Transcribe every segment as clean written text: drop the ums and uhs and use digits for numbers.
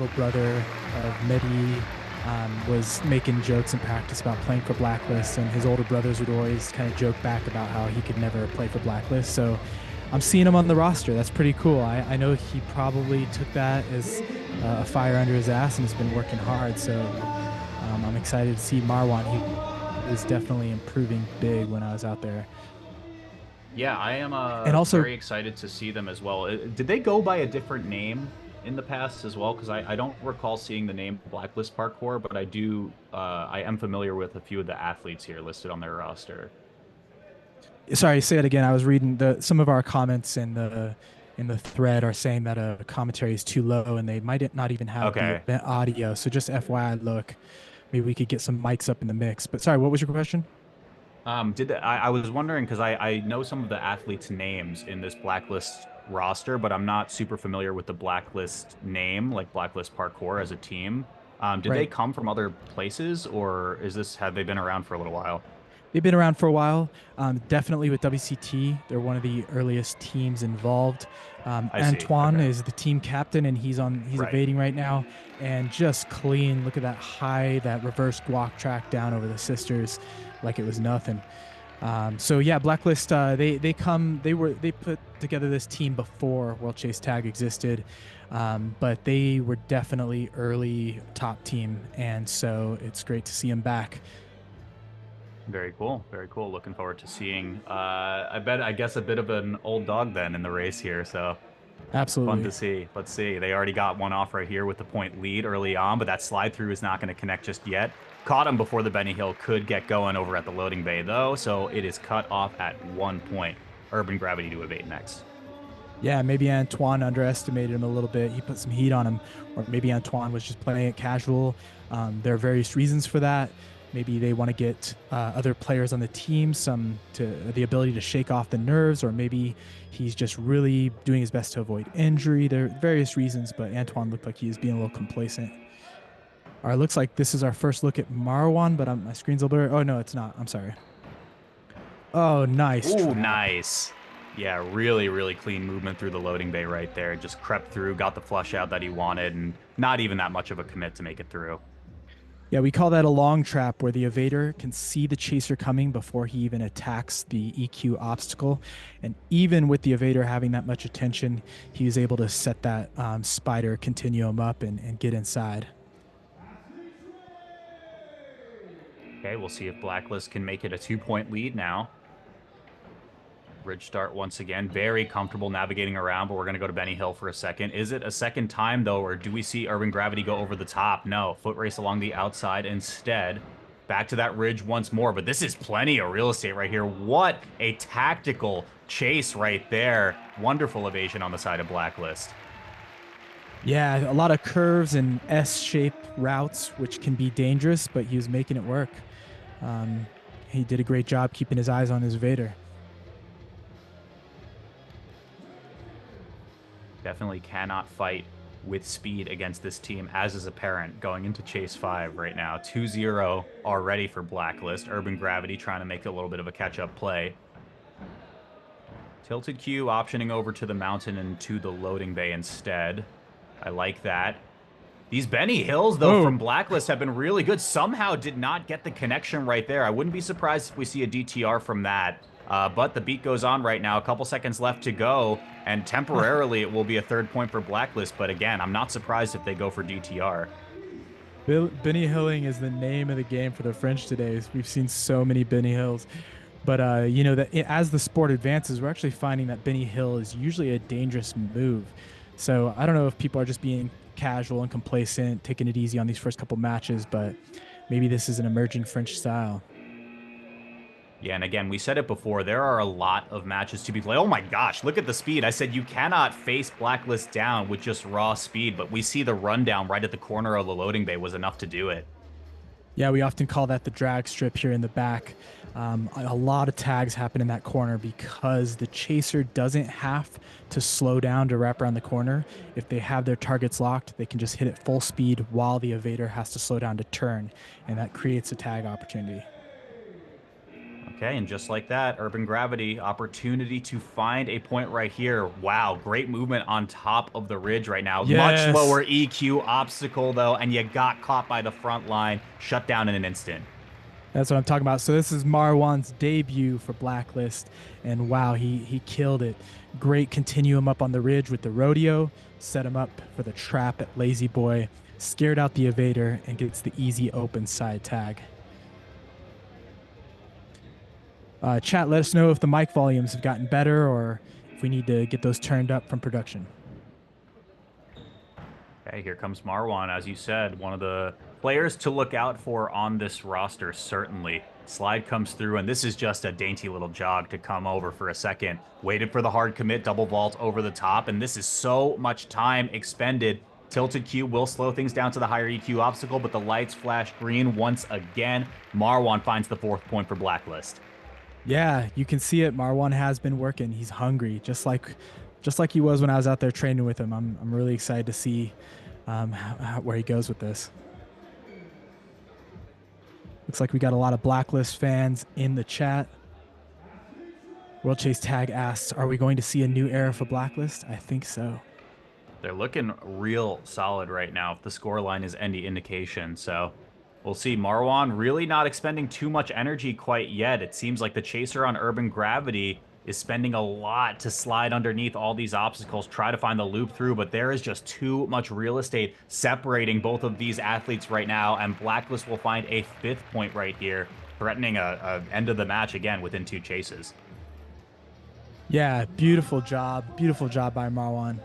little brother of Mehdi was making jokes in practice about playing for Blacklist, and his older brothers would always kind of joke back about how he could never play for Blacklist. So I'm seeing him on the roster. That's pretty cool. I know he probably took that as a fire under his ass and has been working hard. So I'm excited to see Marwan. He was definitely improving big when I was out there. Yeah, I am And also, very excited to see them as well. Did they go by a different name in the past as well? Because I don't recall seeing the name Blacklist Parkour, but I am familiar with a few of the athletes here listed on their roster. sorry, say it again. I was reading some of our comments in the thread are saying that a commentary is too low and they might not even have the Okay. event audio. So just FYI, look, maybe we could get some mics up in the mix. But sorry, what was your question? I was wondering because I know some of the athletes' names in this Blacklist roster, but I'm not super familiar with the Blacklist name, like Blacklist Parkour as a team. Did they Right. come from other places, or have they been around for a little while? They've been around for a while. Definitely with WCT, they're one of the earliest teams involved. I see. Antoine Okay. is the team captain, and he's Right. evading right now, and just clean. Look at that reverse guac track down over the sisters, like it was nothing. So yeah, Blacklist. They put together this team before World Chase Tag existed, but they were definitely early top team, and so it's great to see them back. Very cool. Very cool. Looking forward to seeing. I guess a bit of an old dog then in the race here. So fun to Absolutely. see. Let's see. They already got one off right here with the point lead early on, but that slide through is not going to connect just yet. Caught him before the Benny Hill could get going over at the loading bay, though, so it is cut off at 1 point. Urban Gravity to evade next. Yeah, maybe Antoine underestimated him a little bit. He put some heat on him, or maybe Antoine was just playing it casual. There are various reasons for that. Maybe they want to get other players on the team some to the ability to shake off the nerves, or maybe he's just really doing his best to avoid injury. There are various reasons, but Antoine looked like he was being a little complacent. All right, looks like this is our first look at Marwan, but my screen's a little blurry. Oh no, it's not. I'm sorry. Oh, nice Ooh, trap. nice. Yeah, really, really clean movement through the loading bay right there. Just crept through, got the flush out that he wanted, and not even that much of a commit to make it through. Yeah, we call that a long trap where the evader can see the chaser coming before he even attacks the EQ obstacle. And even with the evader having that much attention, he was able to set that spider continuum up and get inside. Okay, we'll see if Blacklist can make it a 2 point lead now. Bridge start once again. Very comfortable navigating around, but we're going to go to Benny Hill for a second. Is it a second time, though, or do we see Urban Gravity go over the top? No. Foot race along the outside instead. Back to that ridge once more, but this is plenty of real estate right here. What a tactical chase right there. Wonderful evasion on the side of Blacklist. Yeah, a lot of curves and S-shape routes, which can be dangerous, but he was making it work. Um, he did a great job keeping his eyes on his evader. Definitely cannot fight with speed against this team, as is apparent going into Chase 5 right now. 2-0 already for Blacklist. Urban Gravity trying to make a little bit of a catch-up play. Tilted Q optioning over to the mountain and to the loading bay instead. I like that. These Benny Hills, though, Oh, from Blacklist have been really good. Somehow did not get the connection right there. I wouldn't be surprised if we see a DTR from that. But the beat goes on right now. A couple seconds left to go. And temporarily, it will be a 3rd point for Blacklist. But again, I'm not surprised if they go for DTR. Benny Hilling is the name of the game for the French today. We've seen so many Benny Hills. But you know that as the sport advances, we're actually finding that Benny Hill is usually a dangerous move. So I don't know if people are just being casual and complacent, taking it easy on these first couple matches, but maybe this is an emerging French style. Yeah, and again, we said it before. There are a lot of matches to be played. Oh my gosh, look at the speed. I said you cannot face Blacklist down with just raw speed, but we see the rundown right at the corner of the loading bay was enough to do it. Yeah, we often call that the drag strip here in the back. A lot of tags happen in that corner because the chaser doesn't have to slow down to wrap around the corner. If they have their targets locked, they can just hit it full speed while the evader has to slow down to turn, and that creates a tag opportunity. Okay, and just like that, Urban Gravity, opportunity to find a point right here. Wow, great movement on top of the ridge right now. Much Yes. lower EQ obstacle, though, and you got caught by the front line, shut down in an instant. That's what I'm talking about. So this is Marwan's debut for Blacklist, and wow, he killed it. Great continuum up on the ridge with the rodeo, set him up for the trap at Lazy Boy, scared out the evader, and gets the easy open side tag. Chat, let us know if the mic volumes have gotten better or if we need to get those turned up from production. Okay, here comes Marwan, as you said, one of the players to look out for on this roster, certainly. Slide comes through, and this is just a dainty little jog to come over for a second. Waited for the hard commit, double vault over the top, and this is so much time expended. Tilted Q will slow things down to the higher EQ obstacle, but the lights flash green once again. Marwan finds the 4th point for Blacklist. Yeah, you can see it. Marwan has been working. He's hungry, just like he was when I was out there training with him. I'm really excited to see where he goes with this. Looks like we got a lot of Blacklist fans in the chat. World Chase Tag asks, "Are we going to see a new era for Blacklist?" I think so. They're looking real solid right now, if the scoreline is any indication. So we'll see. Marwan really not expending too much energy quite yet. It seems like the chaser on Urban Gravity is spending a lot to slide underneath all these obstacles, try to find the loop through, but there is just too much real estate separating both of these athletes right now, and Blacklist will find a 5th point right here, threatening a end of the match again within 2 chases. Yeah, beautiful job by Marwan.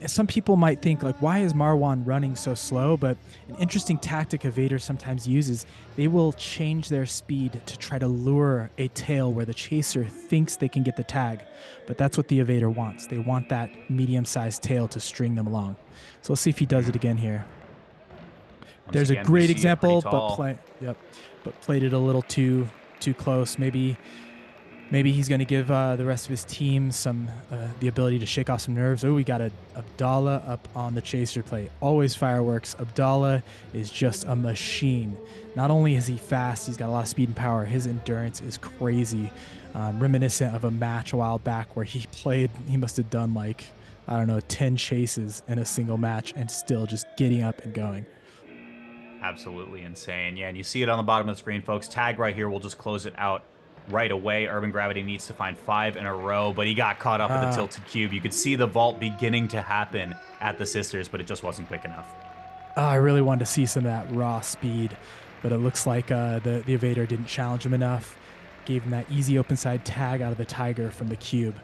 Some people might think, like, why is Marwan running so slow? But an interesting tactic Evader sometimes uses, they will change their speed to try to lure a tail where the chaser thinks they can get the tag. But that's what the Evader wants. They want that medium-sized tail to string them along. So let's see if he does it again here. There's a great example, but played it a little too close. Maybe he's going to give the rest of his team some the ability to shake off some nerves. Oh, we got a Abdallah up on the chaser plate. Always fireworks. Abdallah is just a machine. Not only is he fast, he's got a lot of speed and power. His endurance is crazy. Reminiscent of a match a while back where he must have done like, I don't know, 10 chases in a single match and still just getting up and going. Absolutely insane. Yeah, and you see it on the bottom of the screen, folks. Tag right here. We'll just close it out right away. Urban Gravity needs to find 5 in a row, but he got caught up in the tilted cube. You could see the vault beginning to happen at the Sisters, but it just wasn't quick enough. I really wanted to see some of that raw speed, but it looks like the Evader didn't challenge him enough. Gave him that easy open side tag out of the Tiger from the cube.